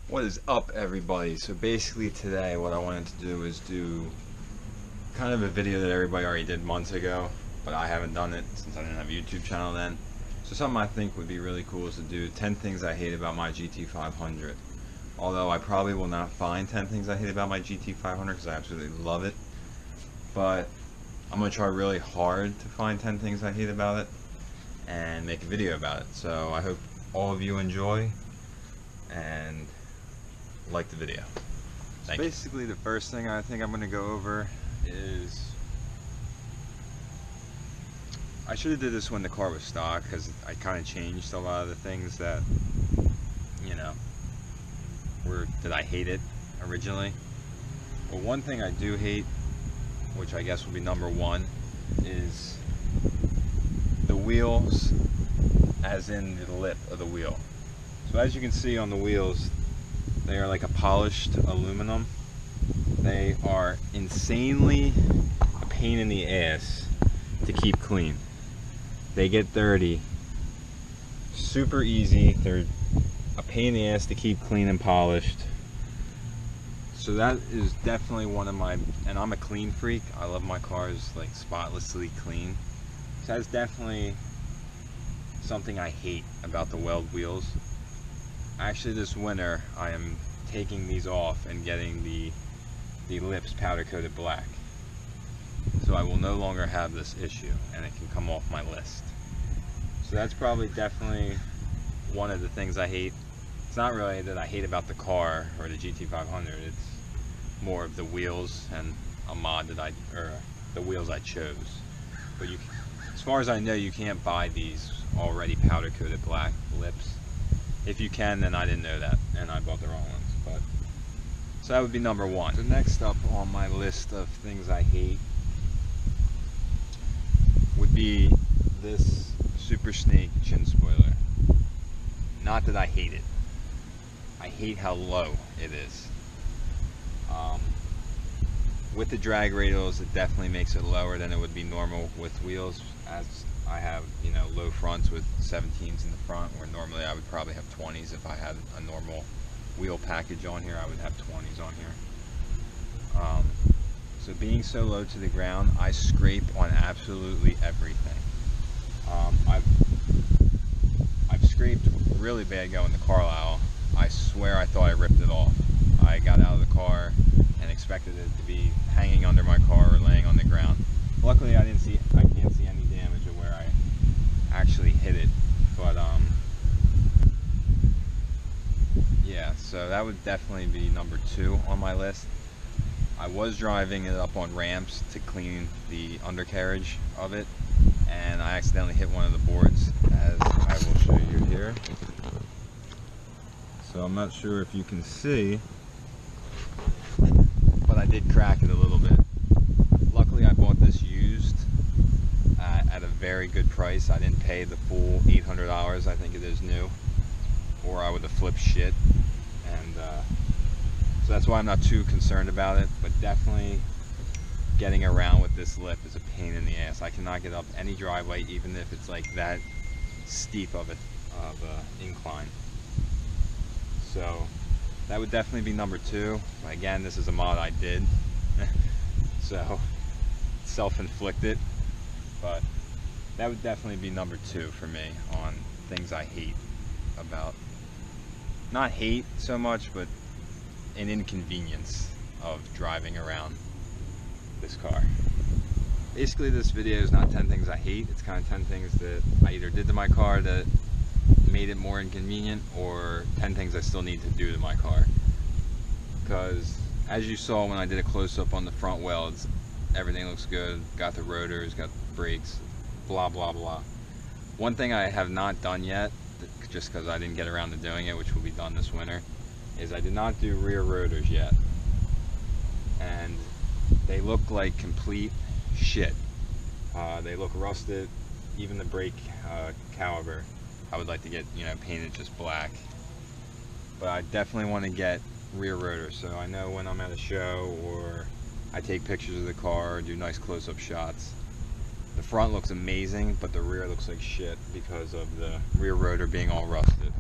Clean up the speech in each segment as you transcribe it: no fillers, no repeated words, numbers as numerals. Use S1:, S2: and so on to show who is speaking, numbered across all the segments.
S1: What is up, everybody? So basically today what I wanted to do is do kind of a video that everybody already did months ago, but I haven't done it since I didn't have a YouTube channel then. So something I think would be really cool is to do 10 things I hate about my GT500. Although I probably will not find 10 things I hate about my GT500 because I absolutely love it. But I'm going to try really hard to find 10 things I hate about it and make a video about it. So I hope all of you enjoy and like the video. So basically the first thing I think I'm going to go over is, I should have did this when the car was stock because I kind of changed a lot of the things that, you know, that I hated originally. But one thing I do hate, which I guess will be number one, is the wheels, as in the lip of the wheel. So as you can see on the wheels, they are like a polished aluminum. They are insanely a pain in the ass to keep clean. They get dirty super easy. They're a pain in the ass to keep clean and polished. So that is definitely one of my, and I'm a clean freak. I love my cars like spotlessly clean. So that's definitely something I hate about the weld wheels. Actually, this winter I am taking these off and getting the lips powder coated black, so I will no longer have this issue and it can come off my list. So that's probably definitely one of the things I hate. It's not really that I hate about the car or the GT500, it's more of the wheels and a mod that the wheels I chose. But you, as far as I know, you can't buy these already powder coated black lips. If you can, then I didn't know that, and I bought the wrong ones. But so that would be number one. So next up on my list of things I hate would be this Super Snake chin spoiler. Not that I hate it. I hate how low it is. With the drag radials, it definitely makes it lower than it would be normal with wheels, as I have, you know, low fronts with 17s in the front, where normally I would probably have 20s. If I had a normal wheel package on here, I would have 20s on here. So being so low to the ground, I scrape on absolutely everything. I've scraped really bad going to Carlisle. I swear I thought I ripped it off. I got out of the car and expected it to be hanging under my car or laying on the ground. Luckily I can't see any damage of where I actually hit it, but yeah, so that would definitely be number two on my list. I was driving it up on ramps to clean the undercarriage of it, and I accidentally hit one of the boards, as I will show you here. So I'm not sure if you can see, but I did crack it a little bit. Luckily I bought this used at a very good price. I didn't pay the full $800, I think it is new, or I would have flipped shit. And so that's why I'm not too concerned about it, but definitely getting around with this lip is a pain in the ass. I cannot get up any driveway, even if it's like that steep of a incline. So that would definitely be number two. Again, this is a mod I did, so self-inflicted, but that would definitely be number two for me on things I hate about, not hate so much, but an inconvenience of driving around this car. Basically this video is not 10 things I hate, it's kind of 10 things that I either did to my car that made it more inconvenient, or 10 things I still need to do to my car. Because as you saw when I did a close-up on the front welds, everything looks good. Got the rotors, got the brakes, blah blah blah. One thing I have not done yet, just because I didn't get around to doing it, which will be done this winter, is I did not do rear rotors yet, and they look like complete shit. They look rusted. Even the brake caliper I would like to get, you know, painted just black. But I definitely want to get rear rotors, so I know when I'm at a show or I take pictures of the car or do nice close-up shots, the front looks amazing, but the rear looks like shit because of the rear rotor being all rusted,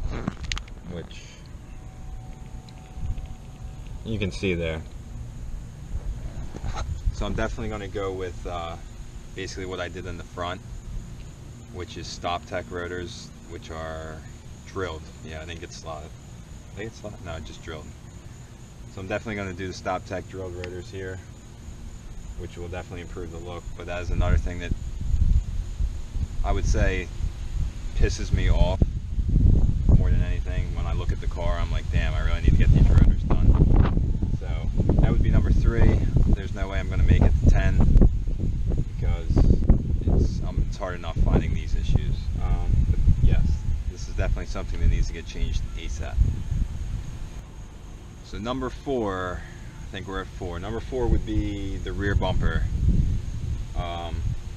S1: which You can see there. So I'm definitely going to go with basically what I did in the front, which is Stop Tech rotors, which are drilled. Yeah, I didn't get slotted. I think it's slotted? No, just drilled. So I'm definitely going to do the Stop Tech drilled rotors here, which will definitely improve the look. But that is another thing that I would say pisses me off more than anything. When I look at the car, I'm like, damn, I really need to get these rotors done. So that would be number 3. There's no way I'm going to make it to 10 because it's hard enough finding these issues. But yes, this is definitely something that needs to get changed ASAP. So number 4, I think we're at 4. Number 4 would be the rear bumper.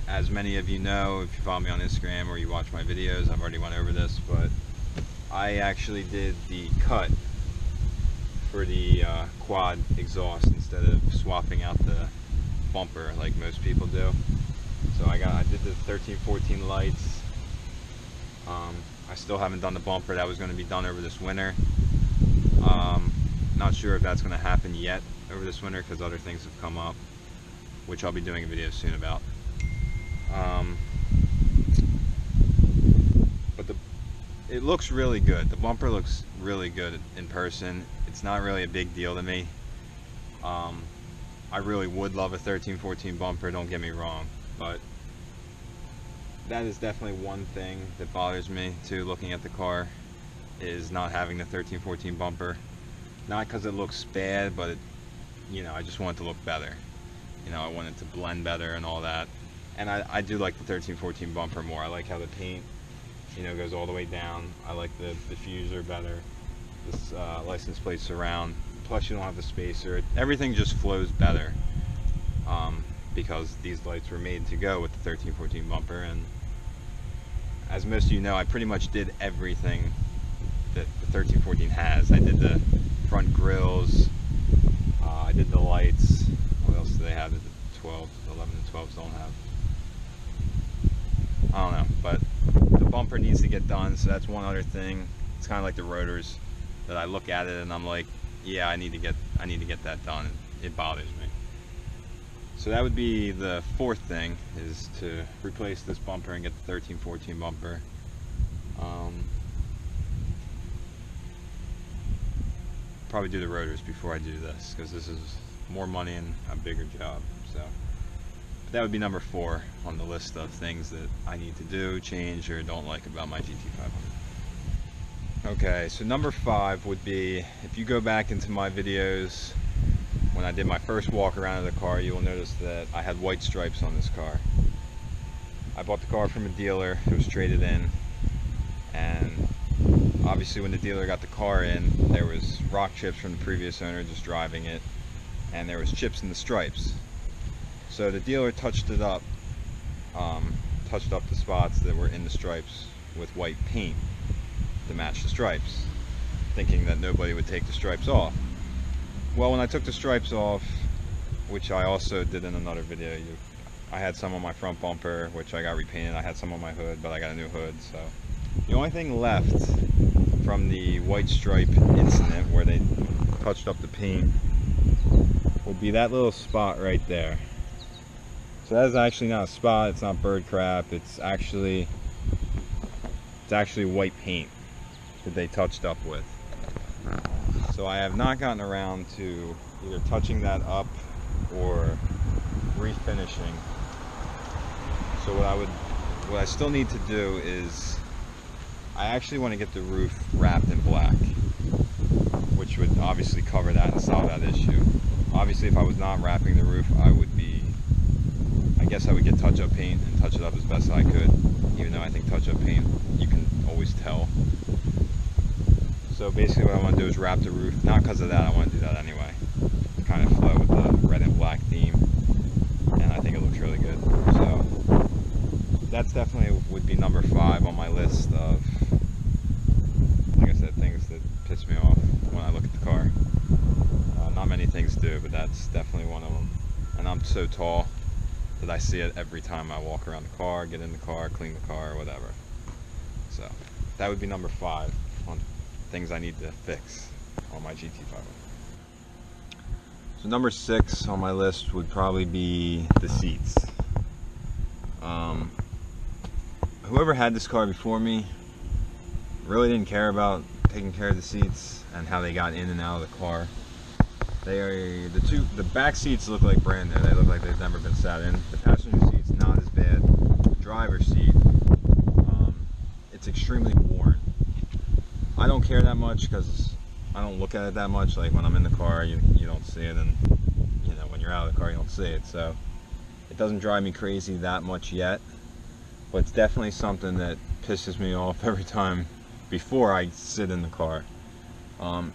S1: As many of you know, if you follow me on Instagram or you watch my videos, I've already went over this, but I actually did the cut for the quad exhaust instead of swapping out the bumper like most people do. So I did the 13-14 lights. I still haven't done the bumper. That was going to be done over this winter. Not sure if that's going to happen yet over this winter because other things have come up, which I'll be doing a video soon about. But it looks really good. The bumper looks really good in person. It's not really a big deal to me. I really would love a 13-14 bumper, don't get me wrong, but that is definitely one thing that bothers me too looking at the car, is not having the 13-14 bumper. Not because it looks bad, but I just want it to look better. I want it to blend better and all that. And I do like the 13-14 bumper more. I like how the paint, goes all the way down. I like the diffuser better. This license plate surround. Plus, you don't have the spacer. Everything just flows better because these lights were made to go with the 13-14 bumper. And as most of you know, I pretty much did everything that the 13-14 has. I did the front grills. I did the lights. What else do they have? The 12, the 11 and 12s don't have. I don't know, but the bumper needs to get done, so that's one other thing. It's kind of like the rotors, that I look at it and I'm like, yeah, I need to get that done. It bothers me. So that would be the 4th thing, is to replace this bumper and get the 13-14 bumper. Probably do the rotors before I do this, because this is more money and a bigger job. So that would be number 4 on the list of things that I need to do, change, or don't like about my GT500. Okay, so number 5 would be, if you go back into my videos when I did my first walk around of the car, you will notice that I had white stripes on this car. I bought the car from a dealer. It was traded in, and obviously when the dealer got the car in, there was rock chips from the previous owner just driving it, and there was chips in the stripes. So the dealer touched it up, touched up the spots that were in the stripes with white paint to match the stripes, thinking that nobody would take the stripes off. Well, when I took the stripes off, which I also did in another video, I had some on my front bumper, which I got repainted. I had some on my hood, but I got a new hood. So the only thing left from the white stripe incident where they touched up the paint will be that little spot right there. So that is actually not a spot, it's not bird crap, it's actually white paint that they touched up with. So I have not gotten around to either touching that up or refinishing. So what I still need to do is, I actually want to get the roof wrapped in black, which would obviously cover that and solve that issue. Obviously, if I was not wrapping the roof, I guess I would get touch-up paint and touch it up as best I could, even though I think touch-up paint, you can always tell. So basically what I want to do is wrap the roof, not because of that, I want to do that anyway. Kind of flow with the red and black theme, and I think it looks really good. So that's definitely would be number 5 on my list of, like I said, things that piss me off when I look at the car. Not many things do, but that's definitely one of them. And I'm so tall that I see it every time I walk around the car, get in the car, clean the car, or whatever. So that would be number 5 on things I need to fix on my GT500. So number 6 on my list would probably be the seats. Whoever had this car before me really didn't care about taking care of the seats and how they got in and out of the car. The back seats look like brand new. They look like they've never been sat in. The passenger seat's not as bad. The driver's seat, it's extremely worn. I don't care that much because I don't look at it that much. Like when I'm in the car, you don't see it, and you know, when you're out of the car, you don't see it. So it doesn't drive me crazy that much yet, but it's definitely something that pisses me off every time before I sit in the car.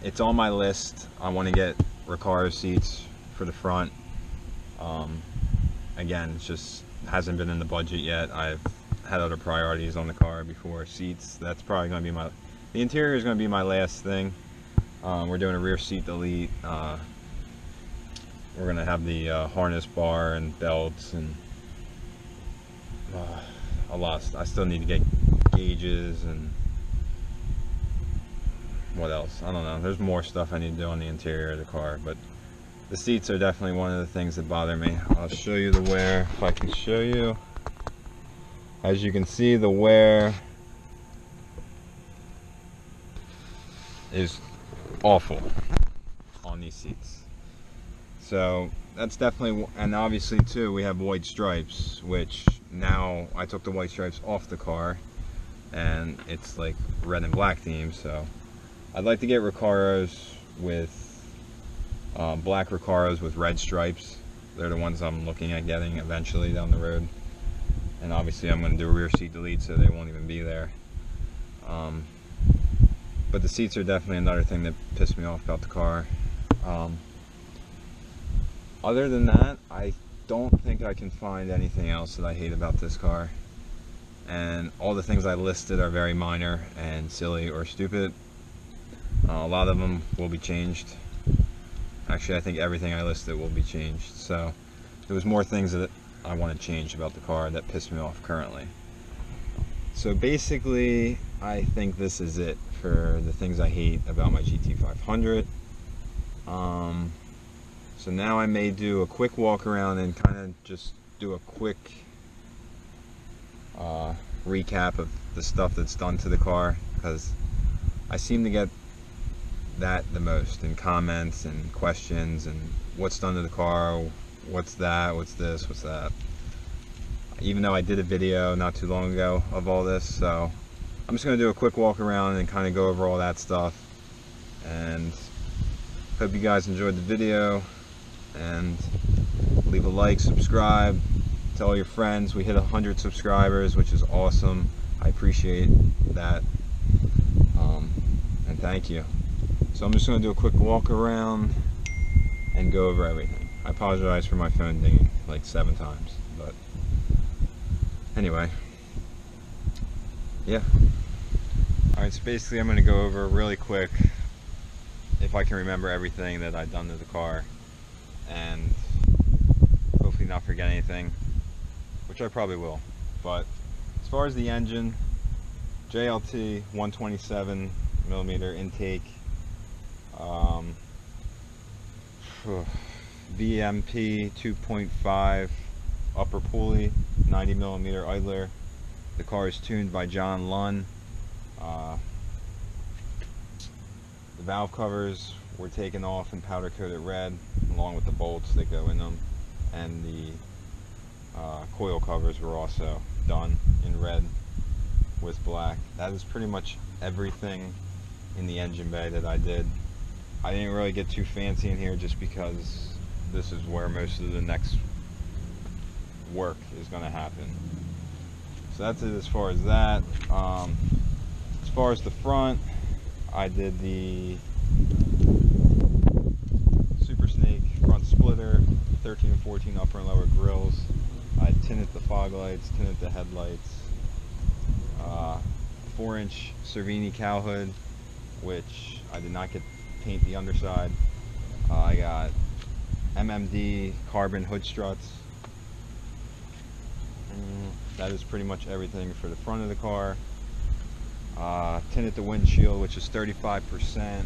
S1: It's on my list. I want to get Recaro seats for the front. Again, it just hasn't been in the budget yet. I've had other priorities on the car before seats. That's probably going to be the interior is going to be my last thing. We're doing a rear seat delete. We're going to have the harness bar and belts and a lot. I still need to get gauges and what else? I don't know. There's more stuff I need to do on the interior of the car, but the seats are definitely one of the things that bother me. I'll show you the wear if I can show you. As you can see, the wear is awful on these seats. So that's definitely, and obviously too, we have white stripes, which now I took the white stripes off the car and it's like red and black theme. So I'd like to get Recaros with black Recaros with red stripes. They're the ones I'm looking at getting eventually down the road. And obviously I'm going to do a rear seat delete so they won't even be there. But the seats are definitely another thing that pissed me off about the car. Other than that, I don't think I can find anything else that I hate about this car. And all the things I listed are very minor and silly or stupid. A lot of them will be changed. Actually, I think everything I listed will be changed. So there was more things that I want to change about the car that piss me off currently. So basically, I think this is it for the things I hate about my GT500. So now I may do a quick walk around and kind of just do a quick recap of the stuff that's done to the car, because I seem to get that the most in comments and questions, and what's done to the car, what's that, what's this, what's that. Even though I did a video not too long ago of all this, so I'm just going to do a quick walk around and kind of go over all that stuff. And hope you guys enjoyed the video, and leave a like, subscribe, tell your friends. We hit 100 subscribers, which is awesome. I appreciate that, and thank you. So I'm just going to do a quick walk around and go over everything. I apologize for my phone dinging like 7 times, but anyway, yeah. Alright, so basically I'm going to go over really quick, if I can remember everything that I've done to the car, and hopefully not forget anything, which I probably will. But as far as the engine, JLT 127mm intake, VMP 2.5 upper pulley, 90mm idler. The car is tuned by John Lunn. The valve covers were taken off and powder coated red, along with the bolts that go in them, and the coil covers were also done in red with black. That is pretty much everything in the engine bay that I did. I didn't really get too fancy in here just because this is where most of the next work is going to happen. So that's it as far as that. As far as the front, I did the Super Snake front splitter, 13 and 14 upper and lower grills. I tinted the fog lights, tinted the headlights. 4-inch Cervini cow hood, which I did not get paint the underside. I got MMD carbon hood struts. That is pretty much everything for the front of the car. Tinted the windshield, which is 35%.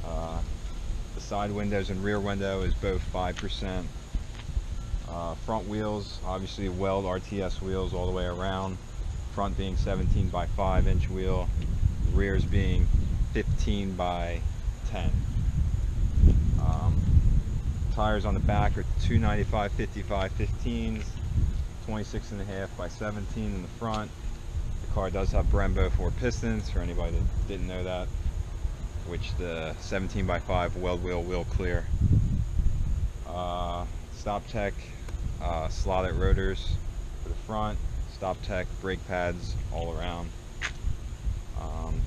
S1: The side windows and rear window is both 5%. Front wheels, obviously weld RTS wheels all the way around. Front being 17 by 5 inch wheel, rears being 15 by 10. Tires on the back are 295 55 15s, 26.5 by 17 in the front. The car does have Brembo 4 pistons, for anybody that didn't know that, which the 17 by 5 weld wheel will clear. Stop Tech slotted rotors for the front, Stop Tech brake pads all around.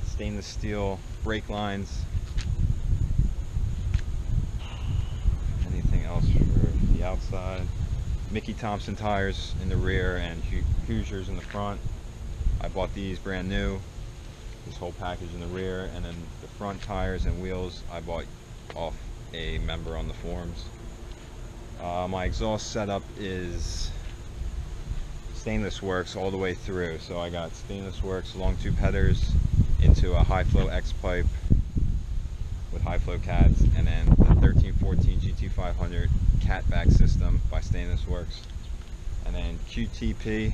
S1: Stainless steel brake lines. Anything else for the outside? Mickey Thompson tires in the rear and Hoosiers in the front. I bought these brand new, this whole package in the rear, and then the front tires and wheels I bought off a member on the forums. My exhaust setup is Stainless Works all the way through, so I got Stainless Works long tube headers into a high flow X pipe with high flow cats, and then the 1314 GT500 catback system by Stainless Works, and then QTP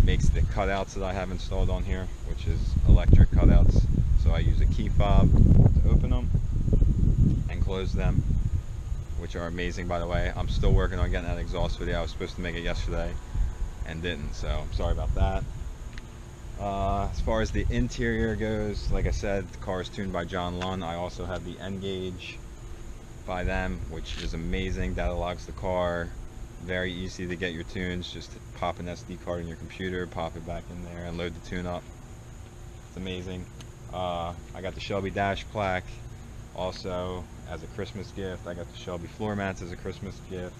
S1: makes the cutouts that I have installed on here, which is electric cutouts. So I use a key fob to open them and close them, which are amazing, by the way. I'm still working on getting that exhaust video. I was supposed to make it yesterday and didn't, so I'm sorry about that. As far as the interior goes, like I said, the car is tuned by John Lunn. I also have the N-Gauge by them, which is amazing. Data logs the car. Very easy to get your tunes. Just pop an SD card in your computer, pop it back in there, and load the tune up. It's amazing. I got the Shelby dash plaque also as a Christmas gift. I got the Shelby floor mats as a Christmas gift.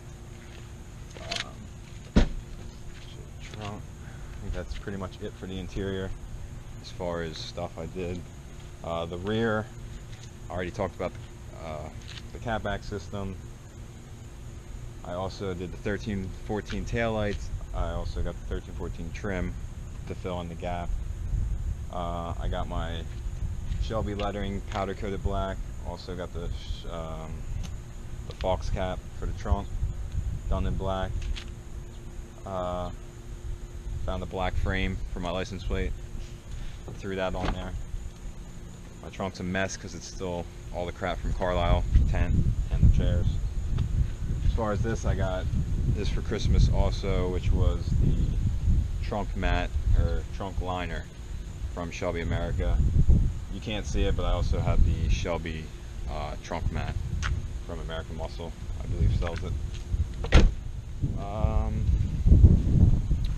S1: Trunk. I think that's pretty much it for the interior as far as stuff I did. The rear, I already talked about the catback system. I also did the 1314 taillights. I also got the 1314 trim to fill in the gap. I got my Shelby lettering powder coated black. Also got the Fox cap for the trunk done in black. Found the black frame for my license plate. Threw that on there. My trunk's a mess because it's still all the crap from Carlisle, the tent and the chairs. As far as this, I got this for Christmas also, which was the trunk mat or trunk liner from Shelby America. You can't see it, but I also have the Shelby trunk mat from American Muscle, I believe sells it.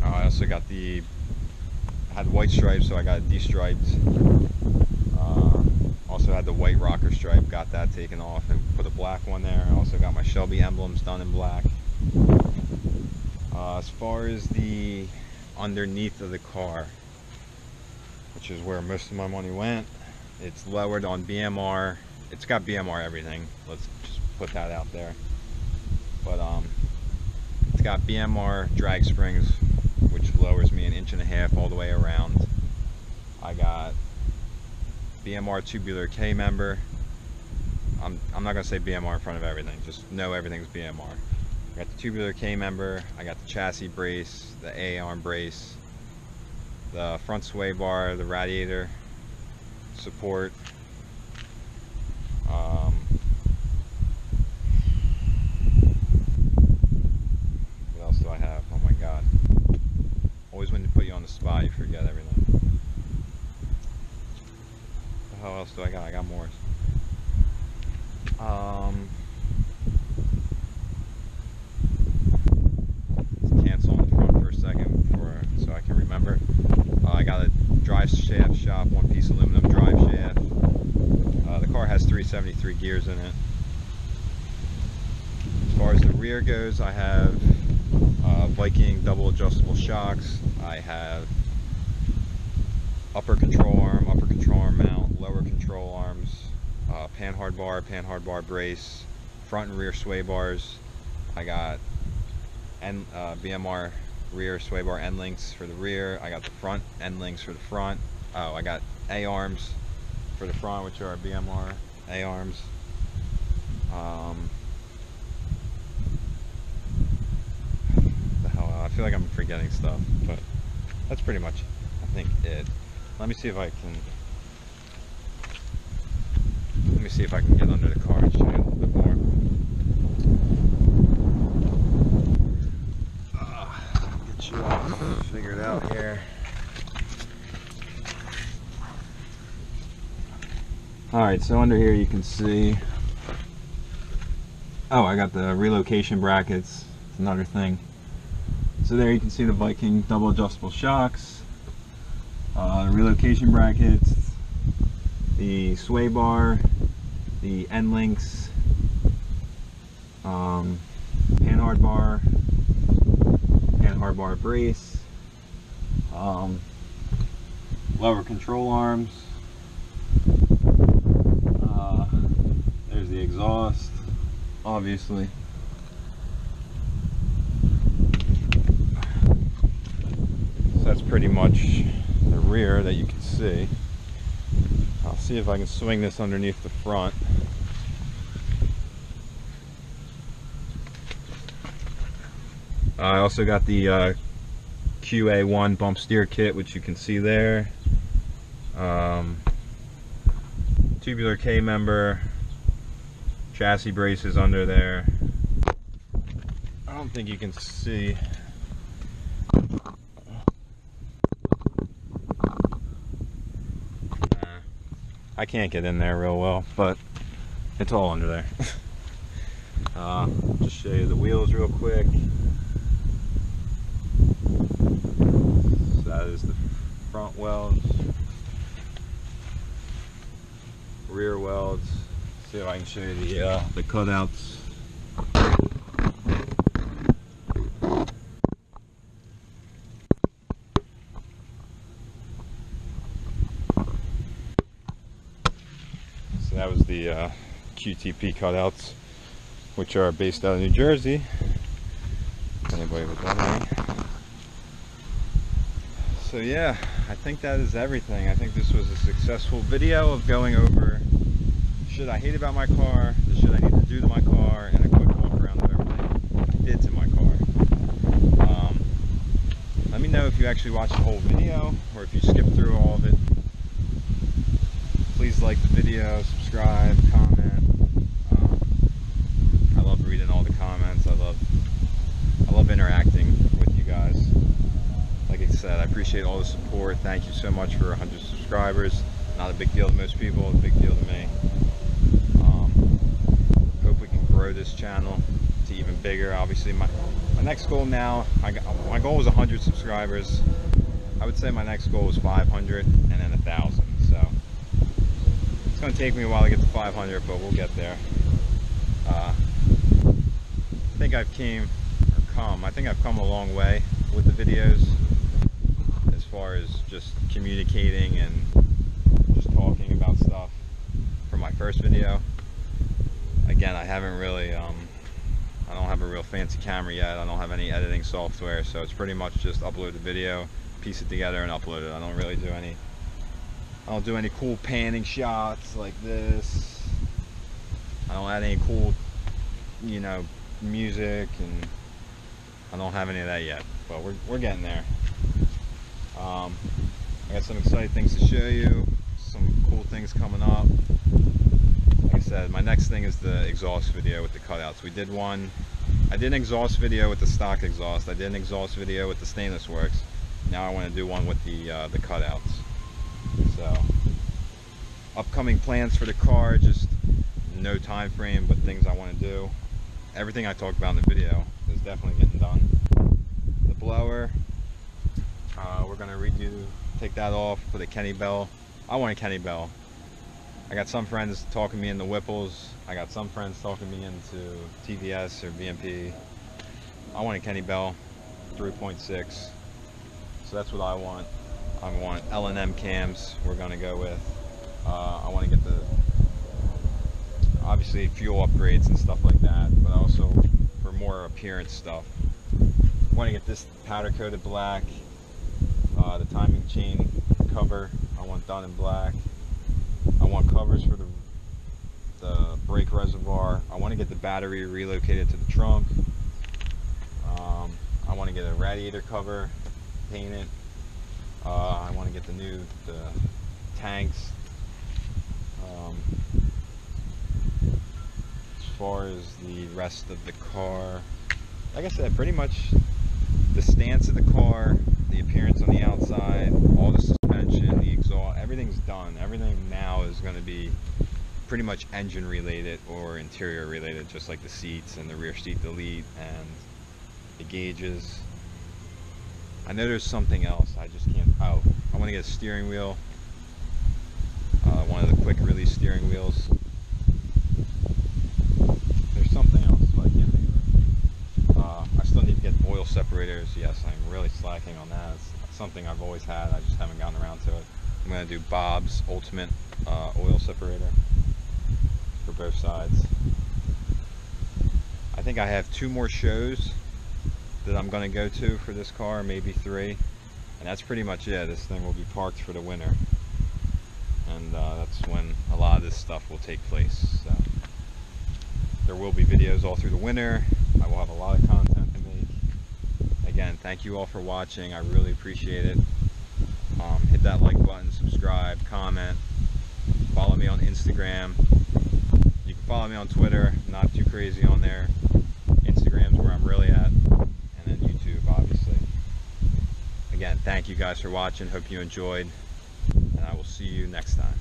S1: I also got I had white stripes, so I got it de-striped. Also had the white rocker stripe, got that taken off and put a black one there. I also got my Shelby emblems done in black. As far as the underneath of the car, which is where most of my money went, it's lowered on BMR. It's got BMR everything, let's just put that out there. But it's got BMR drag springs, which lowers me 1.5 inches all the way around. I got BMR tubular K member. I'm not gonna say BMR in front of everything, just know everything's BMR. I got the tubular K member, I got the chassis brace, the A-arm brace, the front sway bar, the radiator support. What else do I have? Oh my god. Always when you put you on the spot, you forget everything. What the hell else do I got? I got more. Let's cancel on the front for a second so I can remember. I got a drive shaft shop, one-piece aluminum drive shaft. The car has 373 gears in it. As far as the rear goes, I have Viking double adjustable shocks. I have upper control arm mount, lower control arms, pan hard bar brace, front and rear sway bars. I got BMR rear sway bar end links for the rear. I got the front end links for the front. Oh, I got A-arms for the front, which are BMR A-arms. The hell, I feel like I'm forgetting stuff, but that's pretty much, I think, it. Let me see if I can get under the car and show you a little bit more. Get you all figured out here. Alright, so under here you can see, oh, I got the relocation brackets. It's another thing. So there you can see the Viking double adjustable shocks, relocation brackets, the sway bar, the end links, panhard bar brace, lower control arms, there's the exhaust, obviously. So that's pretty much the rear that you can see. I'll see if I can swing this underneath the front. I also got the QA1 bump steer kit, which you can see there. Tubular K member, chassis braces under there. I don't think you can see. I can't get in there real well, but it's all under there. Just show you the wheels real quick. So that is the front welds, rear welds. See if I can show you the cutouts. So that was the QTP cutouts, which are based out of New Jersey. Anybody with that name? So yeah, I think that is everything. I think this was a successful video of going over shit I hate about my car, the shit I need to do to my car, and a quick walk around of everything I did to my car. Let me know if you actually watched the whole video, or if you skipped through all of it. Please like the video, subscribe, comment. I love reading all the comments. I love interacting with you guys. Like I said, I appreciate all the support. Thank you so much for 100 subscribers. Not a big deal to most people, a big deal to me. Hope we can grow this channel to even bigger. Obviously, my next goal now, my goal was 100 subscribers. I would say my next goal was 500 and then 1,000. So it's going to take me a while to get to 500, but we'll get there. I think I've come a long way with the videos, as far as just communicating and just talking about stuff from my first video. Again, I haven't really, I don't have a real fancy camera yet. I don't have any editing software, so it's pretty much just upload the video, piece it together, and upload it. I don't really do any, cool panning shots like this. I don't add any cool, music, and I don't have any of that yet, but we're getting there. I got some exciting things to show you, some cool things coming up. Like I said, my next thing is the exhaust video with the cutouts. We did one. I did an exhaust video with the stock exhaust. I did an exhaust video with the stainless works. Now I want to do one with the cutouts. So, upcoming plans for the car, just no time frame, but things I want to do. Everything I talked about in the video is definitely getting done. The blower, we're going to take that off for the Kenny Bell. I want a Kenny Bell. I got some friends talking me into Whipples. I got some friends talking me into TVS or BMP. I want a Kenny Bell 3.6. So that's what I want. I want L&M cams we're going to go with. I want to get obviously fuel upgrades and stuff like that, but also for more appearance stuff. I want to get this powder coated black. The timing chain cover I want done in black. I want covers for the brake reservoir. I want to get the battery relocated to the trunk. I want to get a radiator cover painted. I want to get the tanks. As far as the rest of the car, like I said, pretty much the stance of the car, the appearance on the outside, all the suspension, the exhaust, everything's done. Everything now is going to be pretty much engine related or interior related, just like the seats and the rear seat delete and the gauges. I know there's something else, I just can't. Oh, I want to get a steering wheel, one of the quick release steering wheels. There's something else, but I can't think of it. I still need to get oil separators. Yes, I'm really slacking on that. It's something I've always had, I just haven't gotten around to it. I'm going to do Bob's Ultimate oil separator for both sides. I think I have 2 more shows that I'm going to go to for this car, maybe 3, and that's pretty much it. This thing will be parked for the winter, and that's when a lot of this stuff will take place. So there will be videos all through the winter. I will have a lot of content to make. Again, thank you all for watching. I really appreciate it. Hit that like button, subscribe, comment, follow me on Instagram. You can follow me on Twitter, not too crazy on there. Instagram's where I'm really at, and then YouTube, obviously. Again, thank you guys for watching. Hope you enjoyed, and I will see you next time.